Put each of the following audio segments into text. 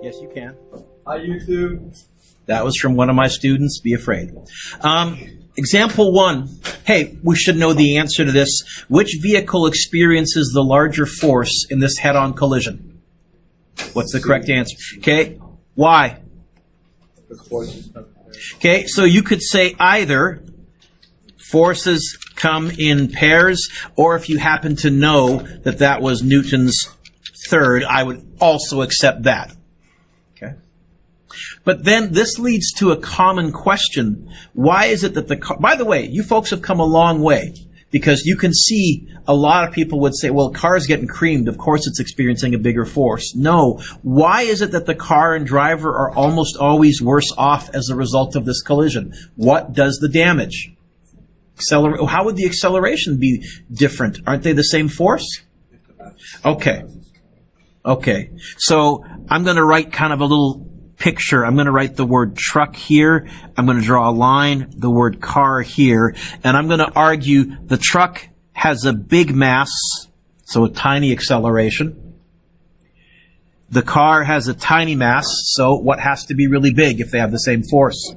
Yes, you can. Hi, YouTube. That was from one of my students. Be afraid. Example 1. Hey, we should know the answer to this. Which vehicle experiences the larger force in this head-on collision? What's the correct answer? Okay. Why? Okay, so you could say either forces come in pairs, or if you happen to know that that was Newton's third, I would also accept that. Okay. But then this leads to a common question. Why is it that the car... By the way, you folks have come a long way, because you can see a lot of people would say, well, the car's getting creamed. Of course it's experiencing a bigger force. No. Why is it that the car and driver are almost always worse off as a result of this collision? What does the damage? How would the acceleration be different? Aren't they the same force? Okay. Okay. So I'm going to write kind of a little picture. I'm going to write the word truck here. I'm going to draw a line, the word car here. And I'm going to argue the truck has a big mass, so a tiny acceleration. The car has a tiny mass, so what has to be really big if they have the same force?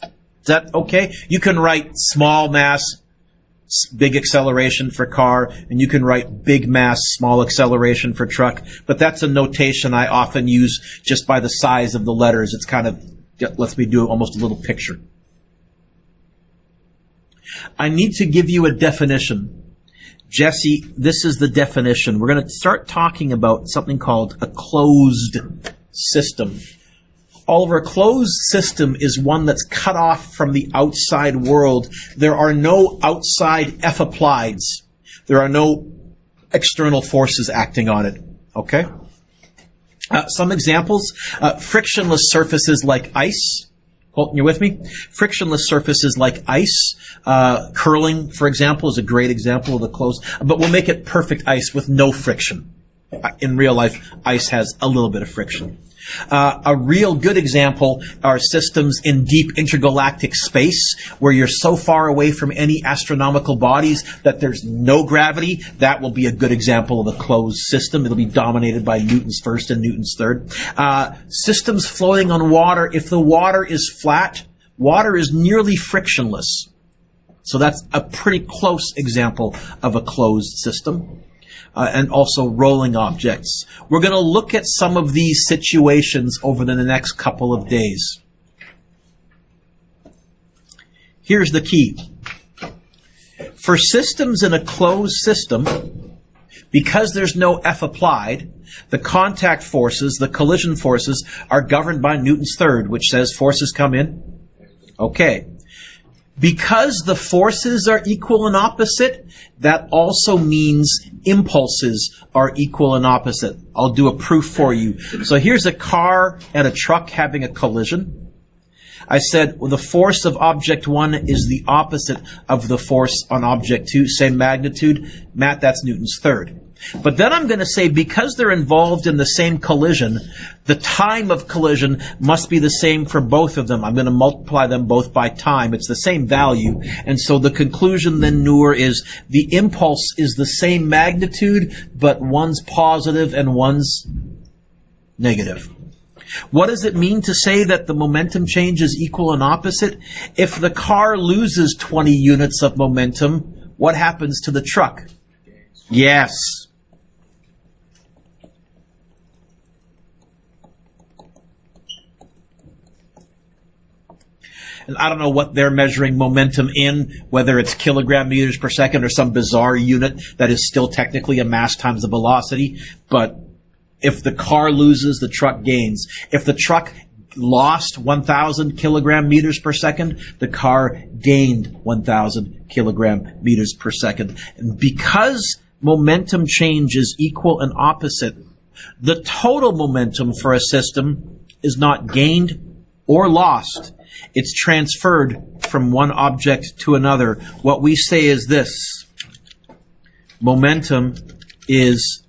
Is that okay? You can write small mass, big acceleration for car, and you can write big mass, small acceleration for truck. But that's a notation I often use just by the size of the letters. It's kind of, lets me do almost a little picture. I need to give you a definition. Jesse, this is the definition. We're going to start talking about something called a closed system. Oliver, a closed system is one that's cut off from the outside world. There are no outside F-applieds. There are no external forces acting on it. Okay? Some examples. Frictionless surfaces like ice. Colton, you with me? Frictionless surfaces like ice. Curling, for example, is a great example of the closed. But we'll make it perfect ice with no friction. In real life, ice has a little bit of friction. A real good example are systems in deep intergalactic space where you're so far away from any astronomical bodies that there's no gravity. That will be a good example of a closed system. It'll be dominated by Newton's first and Newton's third. Systems floating on water. If the water is flat, water is nearly frictionless. So that's a pretty close example of a closed system. And also rolling objects. We're going to look at some of these situations over the next couple of days. Here's the key. For systems in a closed system, because there's no F applied, the contact forces, the collision forces, are governed by Newton's third, which says forces come in. Okay. Because the forces are equal and opposite, that also means impulses are equal and opposite. I'll do a proof for you. So here's a car and a truck having a collision. I said, well, the force of object 1 is the opposite of the force on object 2, same magnitude. Matt, that's Newton's third. But then I'm going to say, because they're involved in the same collision, the time of collision must be the same for both of them. I'm going to multiply them both by time. It's the same value. And so the conclusion then, Noor, is the impulse is the same magnitude, but one's positive and one's negative. What does it mean to say that the momentum change is equal and opposite? If the car loses 20 units of momentum, what happens to the truck? Yes. And I don't know what they're measuring momentum in, whether it's kilogram meters per second or some bizarre unit that is still technically a mass times the velocity. But if the car loses, the truck gains. If the truck lost 1,000 kilogram meters per second, the car gained 1,000 kilogram meters per second. And because momentum change is equal and opposite, the total momentum for a system is not gained or lost. It's transferred from one object to another. What we say is this: momentum is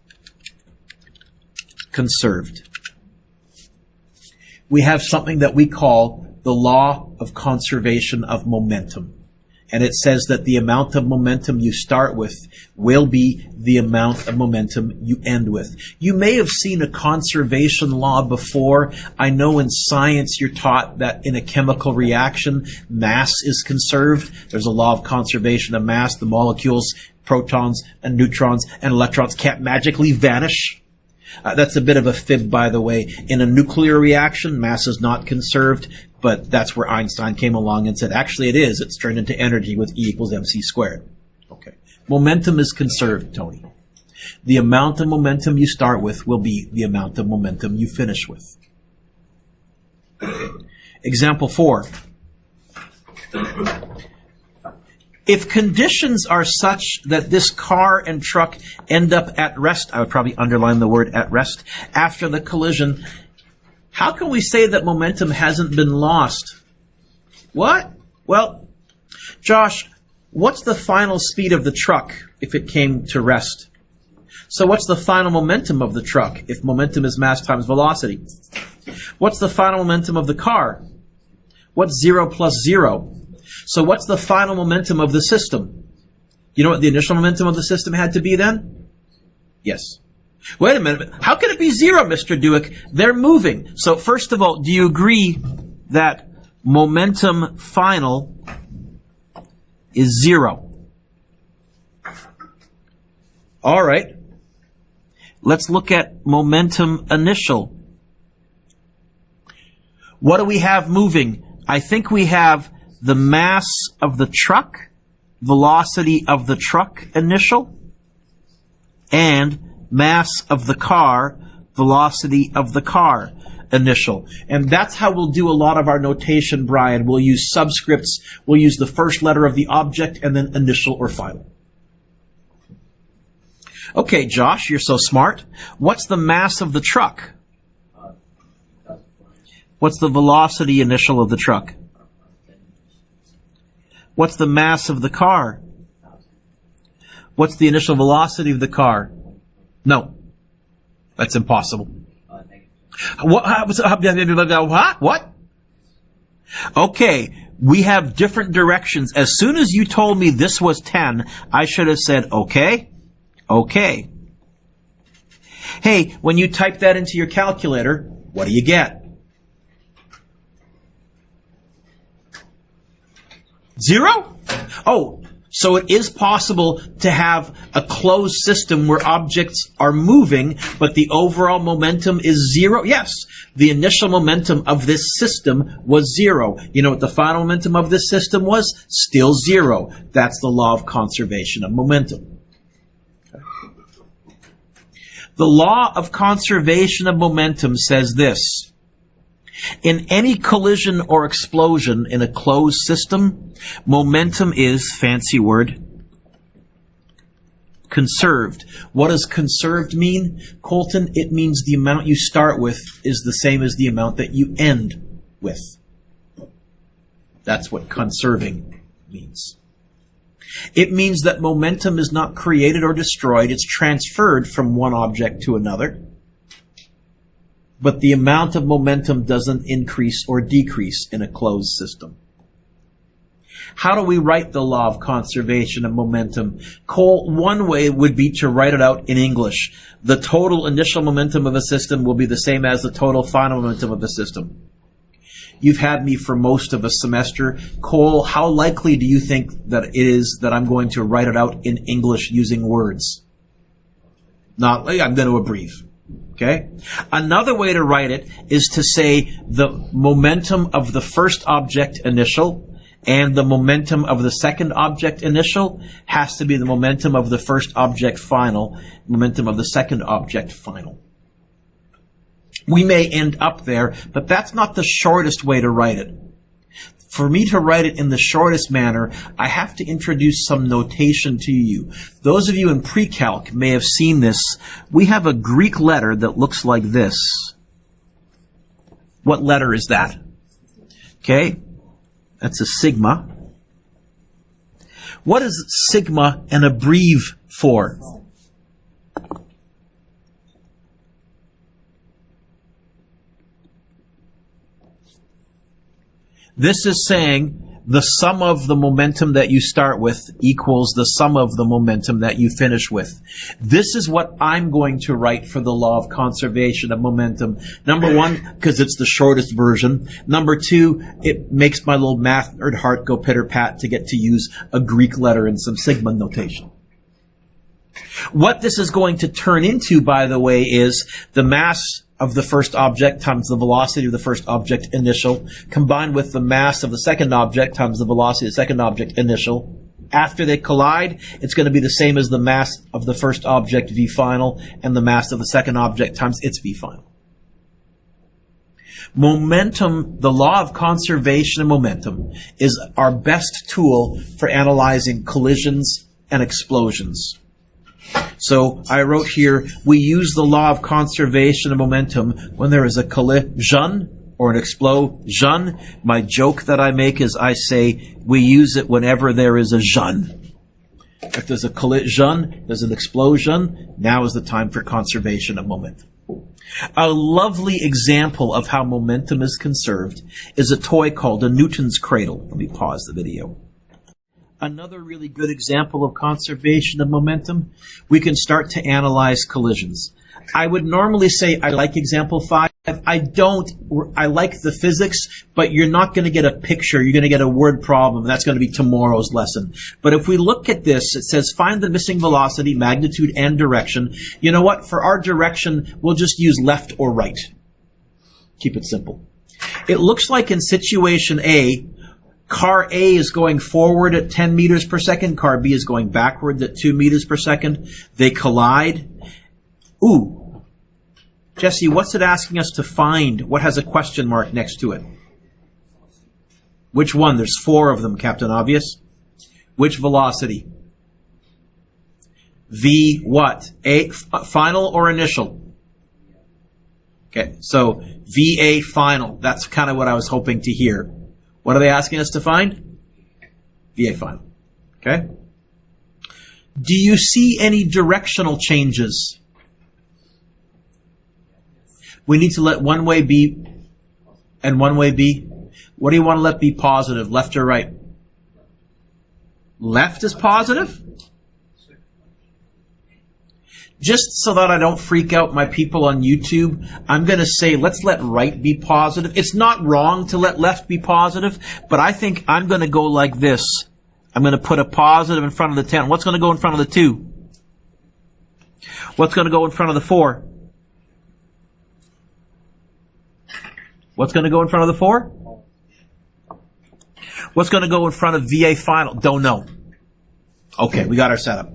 conserved. We have something that we call the law of conservation of momentum. And it says that the amount of momentum you start with will be the amount of momentum you end with. You may have seen a conservation law before. I know in science you're taught that in a chemical reaction, mass is conserved. There's a law of conservation of mass. The molecules, protons and neutrons and electrons can't magically vanish. That's a bit of a fib, by the way. In a nuclear reaction, mass is not conserved, but that's where Einstein came along and said, actually it is. It's turned into energy with E equals mc squared. Okay. Momentum is conserved, Tony. The amount of momentum you start with will be the amount of momentum you finish with. Okay. Example 4. If conditions are such that this car and truck end up at rest, I would probably underline the word at rest, after the collision, how can we say that momentum hasn't been lost? What? Well, Josh, what's the final speed of the truck if it came to rest? So what's the final momentum of the truck if momentum is mass times velocity? What's the final momentum of the car? What's 0 plus 0? So what's the final momentum of the system? You know what the initial momentum of the system had to be then? Yes. Wait a minute. How can it be 0, Mr. Dewick? They're moving. So first of all, do you agree that momentum final is 0? All right. Let's look at momentum initial. What do we have moving? I think we have the mass of the truck, velocity of the truck initial, and mass of the car, velocity of the car initial. And that's how we'll do a lot of our notation, Brian. We'll use subscripts, we'll use the first letter of the object, and then initial or final. Okay, Josh, you're so smart. What's the mass of the truck? What's the velocity initial of the truck? What's the mass of the car? What's the initial velocity of the car? No. That's impossible. What? Okay, we have different directions. As soon as you told me this was 10, I should have said, okay. Hey, when you type that into your calculator, what do you get? 0? Oh, so it is possible to have a closed system where objects are moving, but the overall momentum is 0? Yes, the initial momentum of this system was 0. You know what the final momentum of this system was? Still 0. That's the law of conservation of momentum. Okay. The law of conservation of momentum says this. In any collision or explosion in a closed system, momentum is, fancy word, conserved. What does conserved mean, Colton? It means the amount you start with is the same as the amount that you end with. That's what conserving means. It means that momentum is not created or destroyed. It's transferred from one object to another. But the amount of momentum doesn't increase or decrease in a closed system. How do we write the law of conservation of momentum? Cole, one way would be to write it out in English. The total initial momentum of a system will be the same as the total final momentum of a system. You've had me for most of a semester. Cole, how likely do you think that it is that I'm going to write it out in English using words? I'm going to abbreviate. Okay? Another way to write it is to say the momentum of the first object initial and the momentum of the second object initial has to be the momentum of the first object final, momentum of the second object final. We may end up there, but that's not the shortest way to write it. For me to write it in the shortest manner, I have to introduce some notation to you. Those of you in pre-calc may have seen this. We have a Greek letter that looks like this. What letter is that? Okay, that's a sigma. What is sigma an abbrev for? This is saying the sum of the momentum that you start with equals the sum of the momentum that you finish with. This is what I'm going to write for the law of conservation of momentum. Number one, because it's the shortest version. Number two, it makes my little math nerd heart go pitter-pat to get to use a Greek letter and some sigma notation. What this is going to turn into, by the way, is the mass of the first object times the velocity of the first object initial, combined with the mass of the second object times the velocity of the second object initial. After they collide, it's going to be the same as the mass of the first object v final and the mass of the second object times its v final. Momentum, the law of conservation of momentum, is our best tool for analyzing collisions and explosions. So I wrote here, we use the law of conservation of momentum when there is a collision or an explosion. My joke that I make is I say we use it whenever there is a jeune. If there's a collision, there's an explosion, now is the time for conservation of momentum. A lovely example of how momentum is conserved is a toy called a Newton's cradle. Let me pause the video. Another really good example of conservation of momentum, we can start to analyze collisions. I would normally say I like example 5. I don't. I like the physics, but you're not going to get a picture. You're going to get a word problem. That's going to be tomorrow's lesson. But if we look at this, it says find the missing velocity, magnitude, and direction. You know what? For our direction, we'll just use left or right. Keep it simple. It looks like in situation A, car A is going forward at 10 meters per second. Car B is going backward at 2 meters per second. They collide. Ooh. Jesse, what's it asking us to find? What has a question mark next to it? Which one? There's 4 of them, Captain Obvious. Which velocity? V what? A final or initial? Okay, so VA final. That's kind of what I was hoping to hear. What are they asking us to find? VA final. Okay? Do you see any directional changes? We need to let one way be and one way be. What do you want to let be positive, left or right? Left is positive? Just so that I don't freak out my people on YouTube, I'm going to say let's let right be positive. It's not wrong to let left be positive, but I think I'm going to go like this. I'm going to put a positive in front of the 10. What's going to go in front of the 2? What's going to go in front of the 4? What's going to go in front of the 4? What's going to go in front of VA final? Don't know. Okay, we got our setup.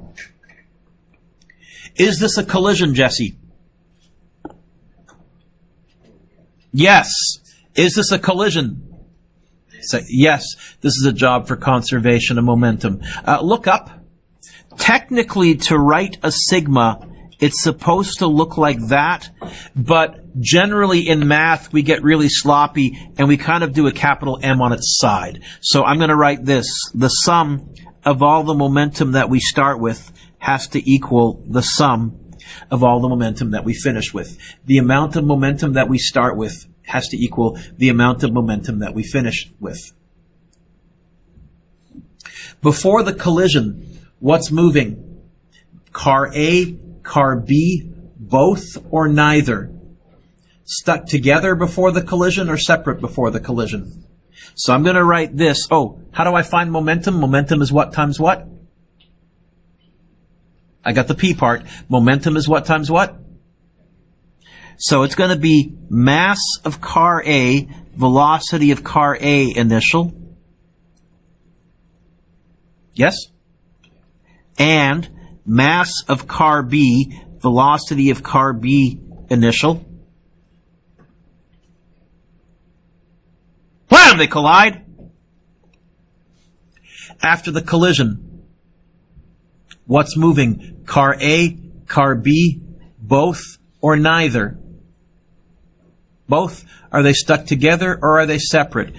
Is this a collision, Jesse? Yes. Is this a collision? Say, yes. This is a job for conservation of momentum. Look up. Technically, to write a sigma, it's supposed to look like that, but generally in math, we get really sloppy, and we kind of do a capital M on its side. So I'm going to write this. The sum of all the momentum that we start with has to equal the sum of all the momentum that we finish with. The amount of momentum that we start with has to equal the amount of momentum that we finish with. Before the collision, what's moving? Car A, car B, both or neither? Stuck together before the collision or separate before the collision? So I'm going to write this. Oh, how do I find momentum? Momentum is what times what? I got the P part. Momentum is what times what? So it's going to be mass of car A, velocity of car A initial. Yes? And mass of car B, velocity of car B initial. Wham! They collide. After the collision, what's moving? Car A, car B, both or neither? Both. Are they stuck together or are they separate?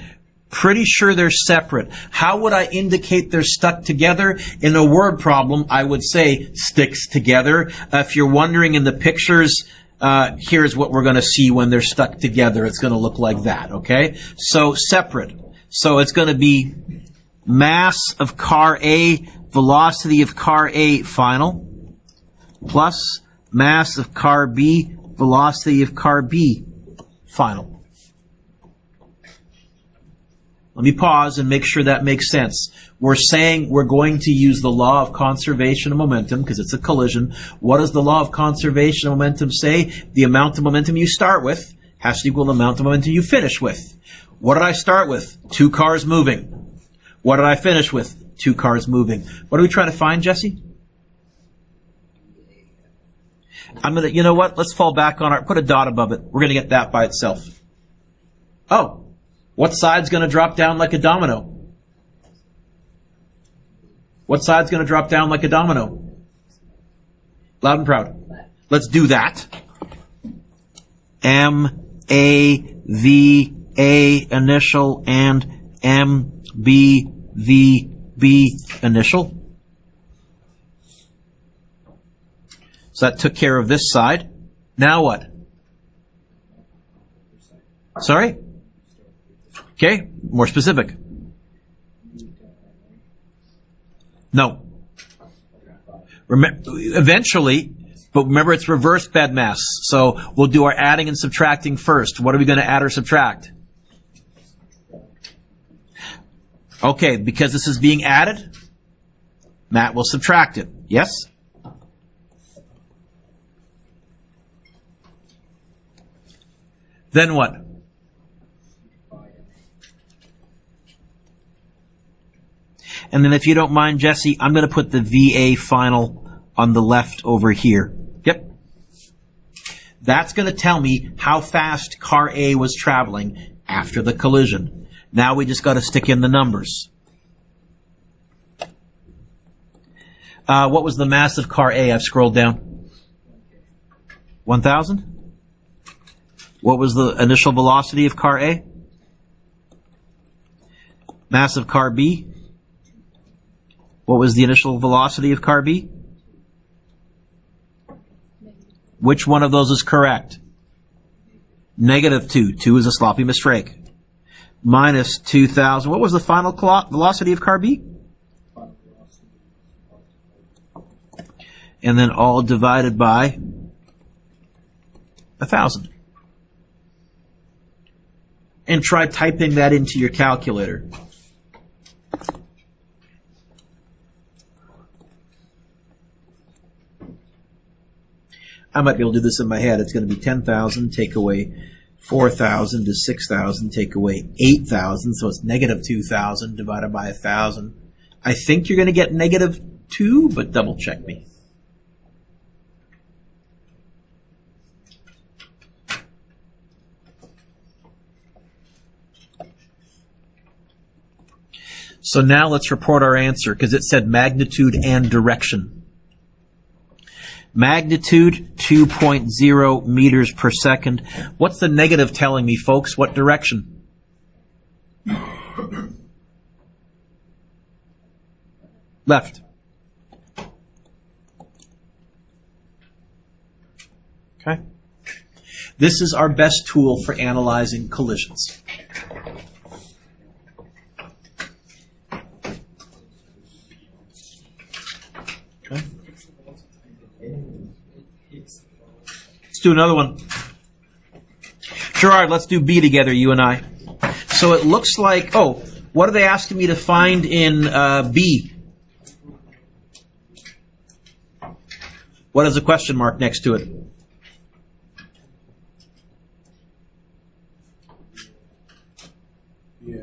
Pretty sure they're separate. How would I indicate they're stuck together? In a word problem, I would say sticks together. If you're wondering in the pictures, here's what we're going to see when they're stuck together. It's going to look like that, okay? So separate. So it's going to be mass of car A, velocity of car A final, plus mass of car B, velocity of car B final. Let me pause and make sure that makes sense. We're saying we're going to use the law of conservation of momentum because it's a collision. What does the law of conservation of momentum say? The amount of momentum you start with has to equal the amount of momentum you finish with. What did I start with? 2 cars moving. What did I finish with? 2 cars moving. What are we trying to find, Jesse? You know what? Let's fall back on put a dot above it. We're going to get that by itself. Oh, what side's going to drop down like a domino? What side's going to drop down like a domino? Loud and proud. Let's do that. M-A-V A initial and M-B-V-B initial. So that took care of this side. Now what? Sorry? Okay, more specific. No. Eventually, but remember it's reverse bed mass. So we'll do our adding and subtracting first. What are we going to add or subtract? Okay, because this is being added, Matt will subtract it. Yes? Then what? And then if you don't mind, Jesse, I'm going to put the VA final on the left over here. Yep. That's going to tell me how fast car A was traveling after the collision. Now we just got to stick in the numbers. What was the mass of car A? I've scrolled down. 1,000? What was the initial velocity of car A? Mass of car B? What was the initial velocity of car B? Which one of those is correct? -2. 2 is a sloppy mistake. Minus 2,000. What was the final velocity of car B? And then all divided by 1,000. And try typing that into your calculator. I might be able to do this in my head. It's going to be 10,000, take away 4,000 to 6,000, take away 8,000. So it's -2,000 divided by 1,000. I think you're going to get -2, but double check me. So now let's report our answer because it said magnitude and direction. Magnitude, 2.0 meters per second. What's the negative telling me, folks? What direction? Left. Okay. This is our best tool for analyzing collisions. Okay. Let's do another one. Gerard, let's do B together, you and I. So it looks like, what are they asking me to find in B? What is the question mark next to it? Yeah.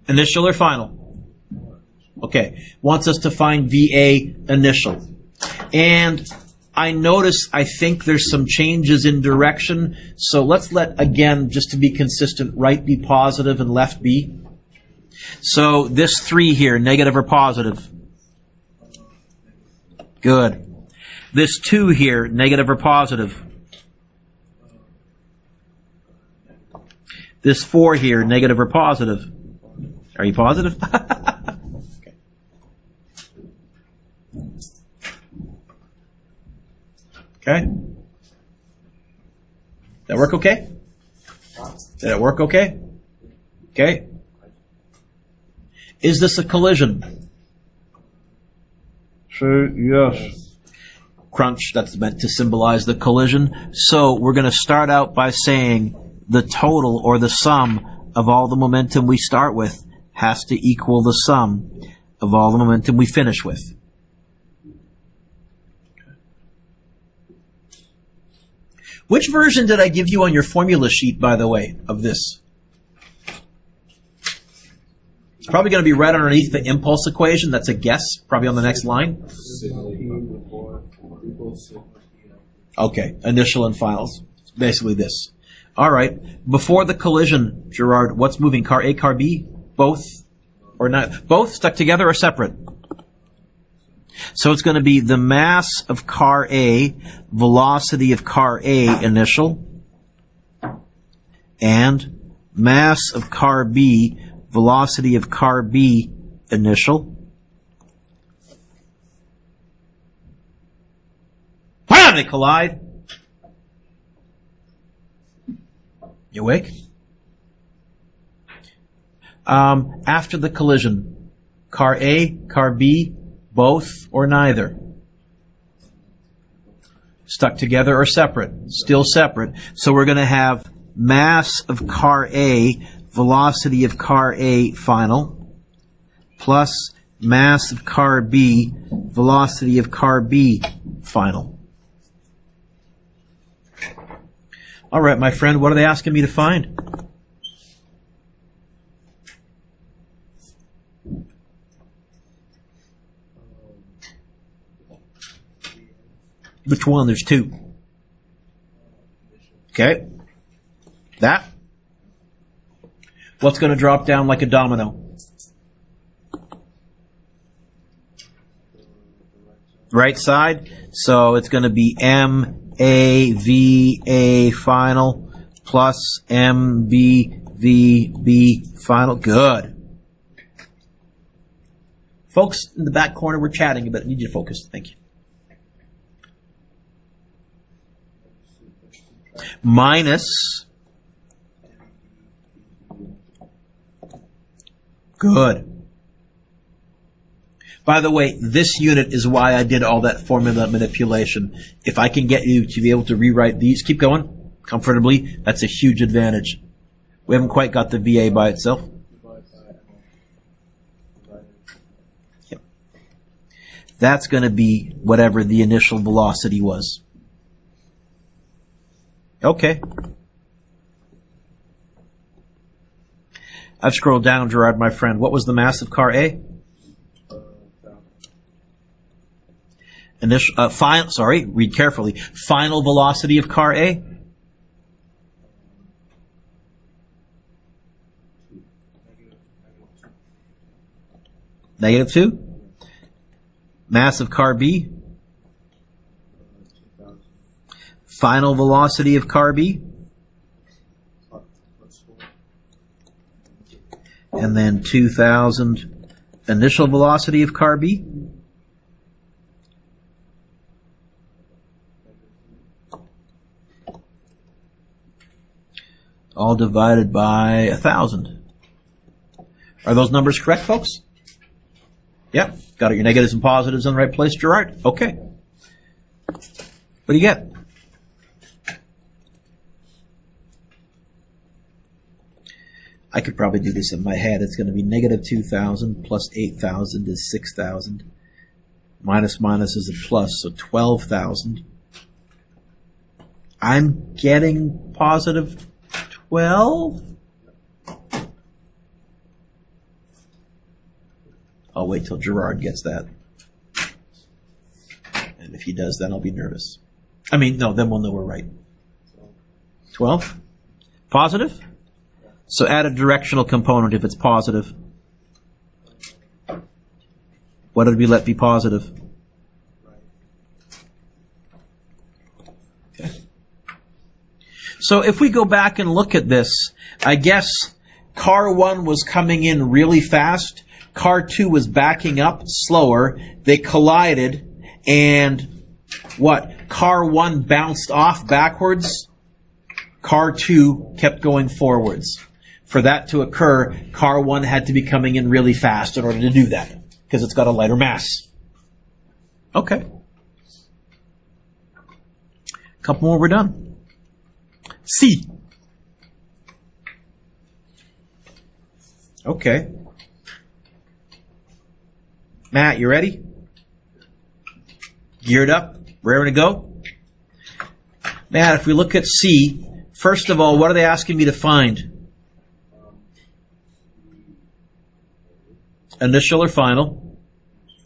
Initial or final? Okay. Wants us to find VA initial. And I notice, I think there's some changes in direction. So let's again, just to be consistent, right be positive and left be. So this 3 here, negative or positive? Good. This 2 here, negative or positive? This 4 here, negative or positive? Are you positive? Okay. That work okay? Did it work okay? Okay. Is this a collision? Say yes. Crunch, that's meant to symbolize the collision. So we're going to start out by saying the total or the sum of all the momentum we start with has to equal the sum of all the momentum we finish with. Which version did I give you on your formula sheet, by the way, of this? It's probably going to be right underneath the impulse equation. That's a guess, probably on the next line. Okay, initial and finals. Basically this. All right. Before the collision, Gerard, what's moving? Car A, car B? Both? Or not? Both stuck together or separate? So it's going to be the mass of car A, velocity of car A initial, and mass of car B, velocity of car B initial. Bam! They collide. You awake? After the collision, car A, car B, both or neither? Stuck together or separate? Still separate. So we're going to have mass of car A, velocity of car A final, plus mass of car B, velocity of car B final. All right, my friend, what are they asking me to find? Which one? There's two. Okay. That. What's going to drop down like a domino? Right side. So it's going to be MAVA final plus MBVB final. Good. Folks in the back corner, we're chatting, but I need you to focus. Thank you. Minus. Good. By the way, this unit is why I did all that formula manipulation. If I can get you to be able to rewrite these, keep going comfortably, that's a huge advantage. We haven't quite got the VA by itself. Yep. That's going to be whatever the initial velocity was. Okay. I've scrolled down, Gerard, my friend. What was the mass of car A? Initial, read carefully. Final velocity of car A? -2. Mass of car B? Final velocity of car B? And then 2,000 initial velocity of car B? All divided by 1,000. Are those numbers correct, folks? Yep. Got your negatives and positives in the right place, Gerard? Okay. What do you get? I could probably do this in my head. It's going to be -2,000 plus 8,000 is 6,000. Minus is a plus, so 12,000. I'm getting positive 12? I'll wait till Gerard gets that. And if he does, then I'll be nervous. I mean, no, then we'll know we're right. 12? Positive? So add a directional component if it's positive. What did we let be positive? Okay. So if we go back and look at this, I guess car 1 was coming in really fast. Car 2 was backing up slower. They collided, and what? Car 1 bounced off backwards. Car 2 kept going forwards. For that to occur, car 1 had to be coming in really fast in order to do that, because it's got a lighter mass. Okay. Couple more, we're done. C. Okay. Matt, you ready? Geared up? Raring to go? Matt, if we look at C, first of all, what are they asking me to find? Initial or final?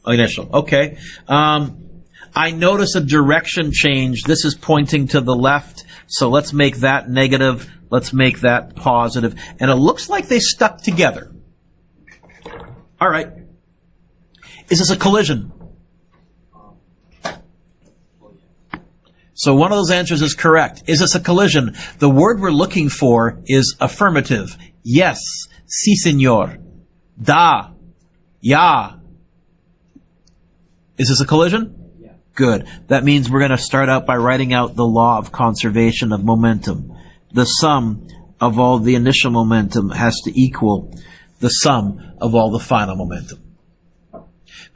Oh, initial. Okay. I notice a direction change. This is pointing to the left, so let's make that negative. Let's make that positive. And it looks like they stuck together. All right. Is this a collision? So one of those answers is correct. Is this a collision? The word we're looking for is affirmative. Yes. Sí, señor. Da. Ya. Is this a collision? Yeah. Good. That means we're going to start out by writing out the law of conservation of momentum. The sum of all the initial momentum has to equal the sum of all the final momentum.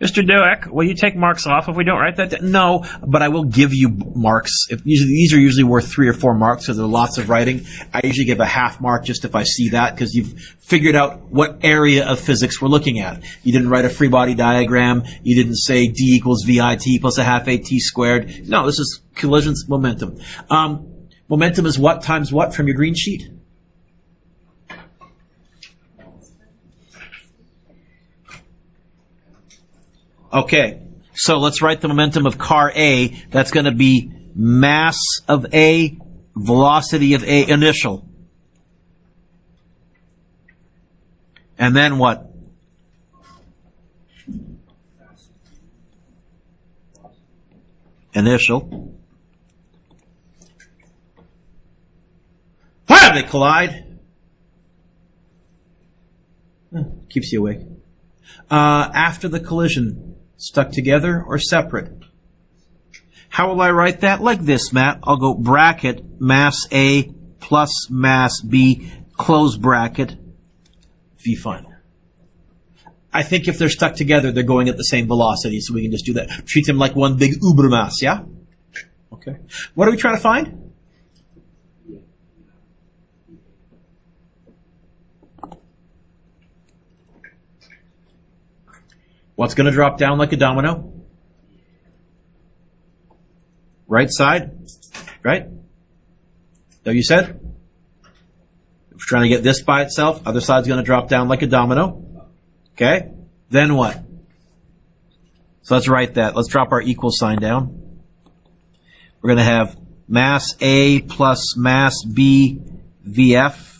Mr. Dueck, will you take marks off if we don't write that down? No, but I will give you marks. These are usually worth 3 or 4 marks, so there are lots of writing. I usually give a half mark just if I see that, because you've figured out what area of physics we're looking at. You didn't write a free body diagram. You didn't say D equals VIT plus a half AT squared. No, this is collisions momentum. Momentum is what times what from your green sheet? Okay, so let's write the momentum of car A. That's going to be mass of A, velocity of A initial. And then what? Initial. Why they collide? Keeps you awake. After the collision. Stuck together or separate? How will I write that? Like this, Matt. I'll go bracket mass A plus mass B, close bracket, V final. I think if they're stuck together, they're going at the same velocity, so we can just do that. Treat them like one big Ubermass, yeah? Okay. What are we trying to find? What's going to drop down like a domino? Right side, right? So you said? If we're trying to get this by itself, other side's going to drop down like a domino. Okay? Then what? So let's write that. Let's drop our equal sign down. We're going to have mass A plus mass B VF.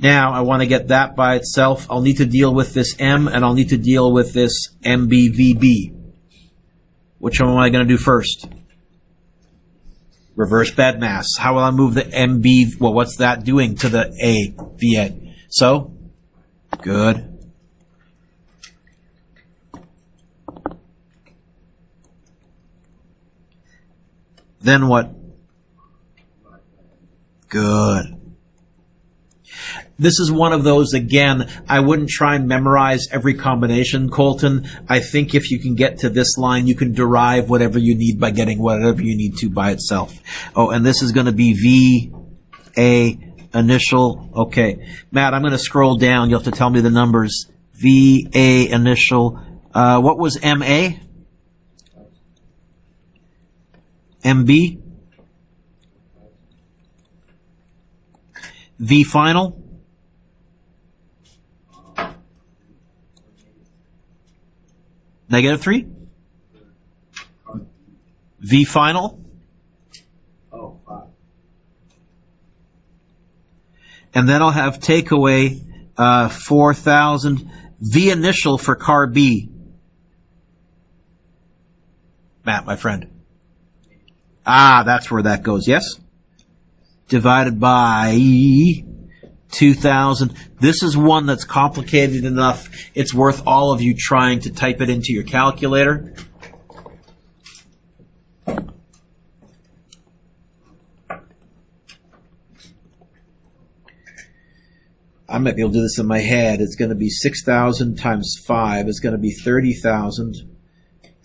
Now, I want to get that by itself. I'll need to deal with this M, and I'll need to deal with this MBVB. Which one am I going to do first? Reverse bad mass. How will I move the MB? Well, what's that doing to the A, VA? So, good. Then what? Good. This is one of those, again, I wouldn't try and memorize every combination, Colton. I think if you can get to this line, you can derive whatever you need by getting whatever you need to by itself. Oh, and this is going to be V, A, initial. Okay. Matt, I'm going to scroll down. You'll have to tell me the numbers. V, A, initial. What was M, A? M, B? V, final? -3? V final? Oh, 5. And then I'll have takeaway 4,000. V initial for car B. Matt, my friend. Ah, that's where that goes, yes? Divided by 2,000. This is one that's complicated enough. It's worth all of you trying to type it into your calculator. I might be able to do this in my head. It's going to be 6,000 times 5. It's going to be 30,000.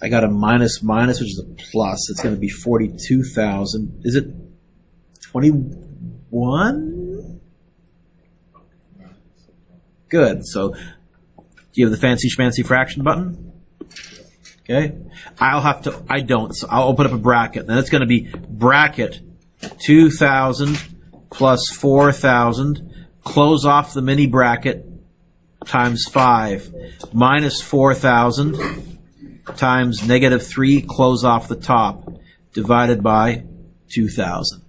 I got a minus, which is a plus. It's going to be 42,000. Is it 21? Good. So, do you have the fancy schmancy fraction button? Okay. I don't, so I'll open up a bracket. Then it's going to be bracket 2,000 plus 4,000. Close off the mini bracket times 5 minus 4,000 times negative 3, close off the top, divided by 2,000.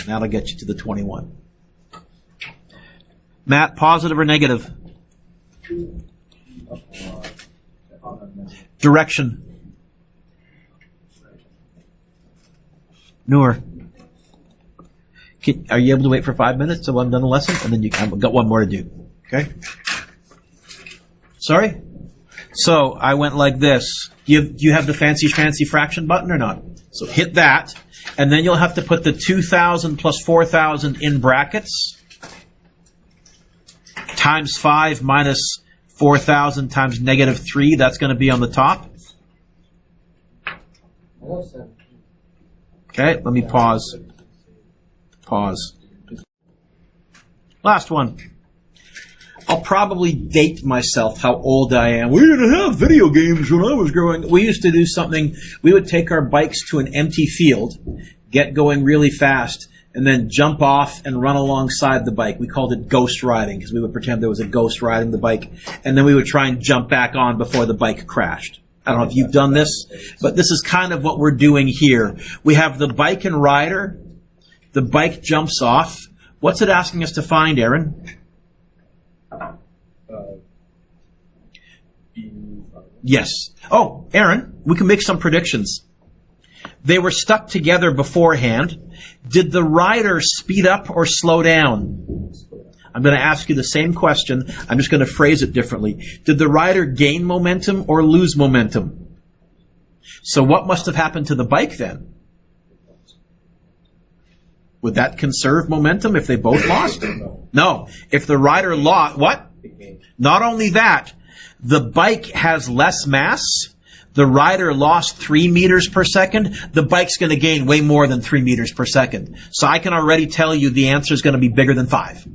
That'll get you to the 21. Matt, positive or negative? Direction. Noor. Are you able to wait for 5 minutes till I'm done the lesson? And then I've got one more to do. Okay? Sorry? So I went like this. Do you have the fancy schmancy fraction button or not? So hit that. And then you'll have to put the 2,000 plus 4,000 in brackets. Times 5 minus 4,000 times negative 3. That's going to be on the top. Okay, let me pause. Pause. Last one. I'll probably date myself how old I am. We didn't have video games when I was growing up. We used to do something. We would take our bikes to an empty field, get going really fast, and then jump off and run alongside the bike. We called it ghost riding because we would pretend there was a ghost riding the bike, and then we would try and jump back on before the bike crashed. I don't know if you've done this, but this is kind of what we're doing here. We have the bike and rider. The bike jumps off. What's it asking us to find, Aaron? Yes. Oh, Aaron, we can make some predictions. They were stuck together beforehand. Did the rider speed up or slow down? I'm going to ask you the same question. I'm just going to phrase it differently. Did the rider gain momentum or lose momentum? So what must have happened to the bike then? Would that conserve momentum if they both lost? No. If the rider lost, what? Not only that, the bike has less mass. The rider lost 3 meters per second. The bike's going to gain way more than 3 meters per second. So I can already tell you the answer is going to be bigger than 5.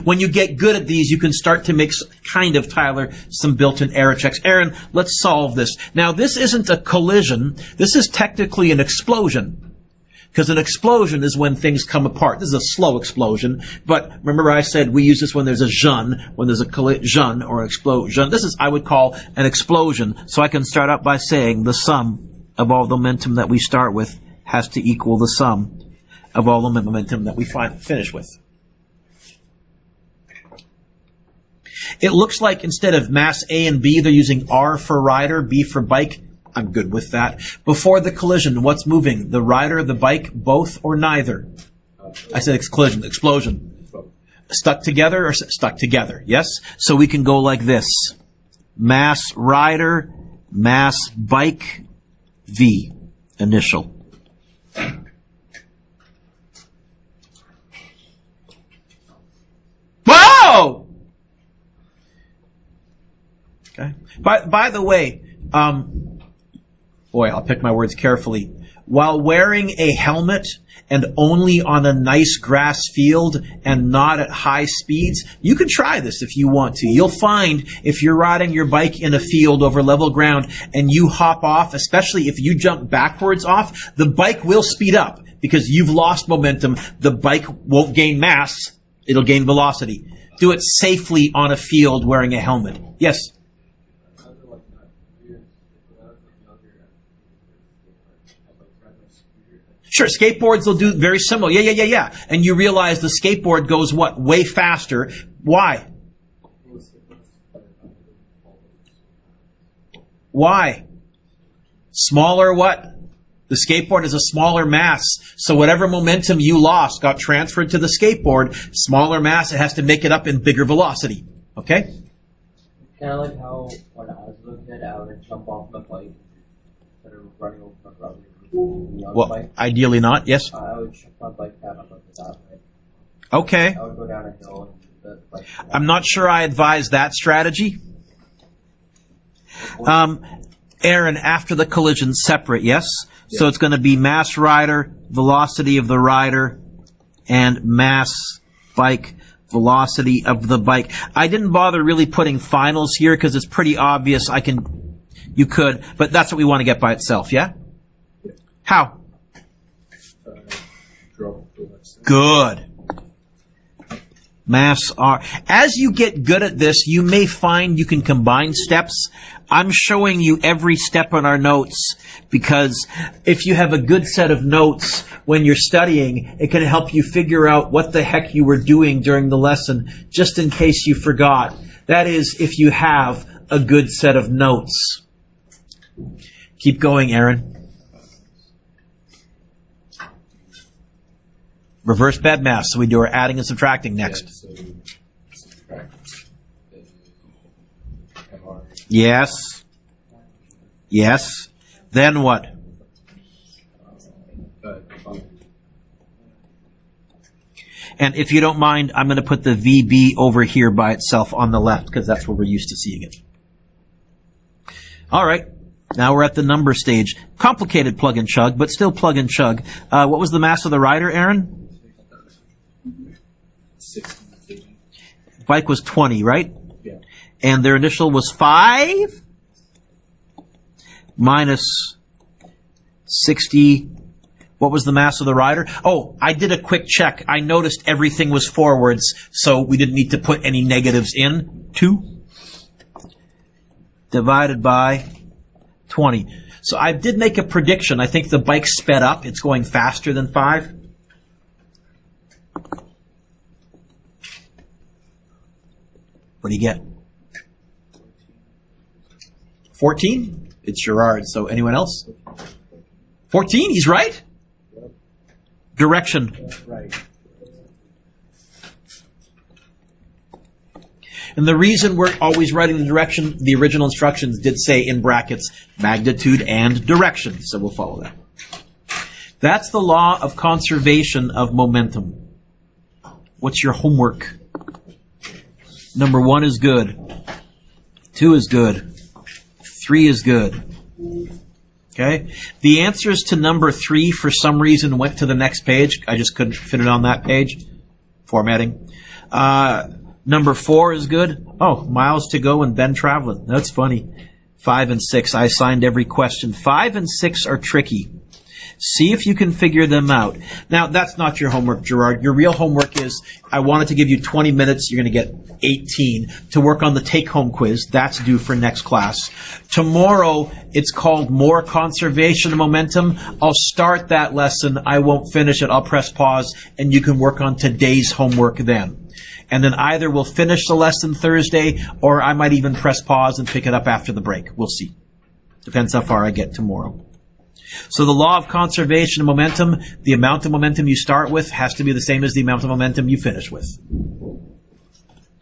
When you get good at these, you can start to make Tyler, some built-in error checks. Aaron, let's solve this. Now, this isn't a collision. This is technically an explosion. Because an explosion is when things come apart. This is a slow explosion. But remember I said we use this when there's a jeune, when there's a collision or an explosion. This is, I would call, an explosion. So I can start out by saying the sum of all the momentum that we start with has to equal the sum of all the momentum that we finish with. It looks like instead of mass A and B, they're using R for rider, B for bike. I'm good with that. Before the collision, what's moving? The rider, the bike, both, or neither? I said collision, explosion. Stuck together or stuck together? Yes? So we can go like this. Mass rider, mass bike, V, initial. Whoa! Okay. By the way, boy, I'll pick my words carefully. While wearing a helmet and only on a nice grass field and not at high speeds, you can try this if you want to. You'll find if you're riding your bike in a field over level ground and you hop off, especially if you jump backwards off, the bike will speed up because you've lost momentum. The bike won't gain mass. It'll gain velocity. Do it safely on a field wearing a helmet. Yes? Sure, skateboards will do very similar. Yeah. And you realize the skateboard goes what? Way faster. Why? Why? Smaller what? The skateboard is a smaller mass. So whatever momentum you lost got transferred to the skateboard. Smaller mass, it has to make it up in bigger velocity. Okay? Kind of like how when I was a little kid, I would jump off my bike instead of running over my brother. Well, ideally not, yes? I would shut my bike down on the top, right? Okay. I would go down a hill and the bike. I'm not sure I advise that strategy. Aaron, after the collision, separate, yes? So it's going to be mass rider, velocity of the rider, and mass bike, velocity of the bike. I didn't bother really putting finals here because it's pretty obvious you could, but that's what we want to get by itself, yeah? How? Draw the left. Good. Mass R. As you get good at this, you may find you can combine steps. I'm showing you every step on our notes because if you have a good set of notes when you're studying, it can help you figure out what the heck you were doing during the lesson, just in case you forgot. That is, if you have a good set of notes. Keep going, Aaron. Reverse bed math, so we do our adding and subtracting next. Yeah, so subtract the MR. Yes. Yes. Then what? And if you don't mind, I'm going to put the VB over here by itself on the left because that's where we're used to seeing it. All right. Now we're at the number stage. Complicated plug and chug, but still plug and chug. What was the mass of the rider, Aaron? 16. Bike was 20, right? Yeah. And their initial was 5 minus 60. What was the mass of the rider? Oh, I did a quick check. I noticed everything was forwards, so we didn't need to put any negatives in. 2 divided by 20. So I did make a prediction. I think the bike sped up. It's going faster than 5. What do you get? 14? It's Gerard. So anyone else? 14? He's right? Direction. Right. And the reason we're always writing the direction, the original instructions did say in brackets, magnitude and direction. So we'll follow that. That's the law of conservation of momentum. What's your homework? Number 1 is good. 2 is good. 3 is good. Okay? The answers to number 3 for some reason went to the next page. I just couldn't fit it on that page. Formatting. Number 4 is good. Oh, miles to go and Ben traveling. That's funny. 5 and 6. I assigned every question. 5 and 6 are tricky. See if you can figure them out. Now, that's not your homework, Gerard. Your real homework is, I wanted to give you 20 minutes. You're going to get 18 to work on the take-home quiz. That's due for next class. Tomorrow, it's called More Conservation of Momentum. I'll start that lesson. I won't finish it. I'll press pause, and you can work on today's homework then. And then either we'll finish the lesson Thursday, or I might even press pause and pick it up after the break. We'll see. Depends how far I get tomorrow. So the law of conservation of momentum, the amount of momentum you start with has to be the same as the amount of momentum you finish with.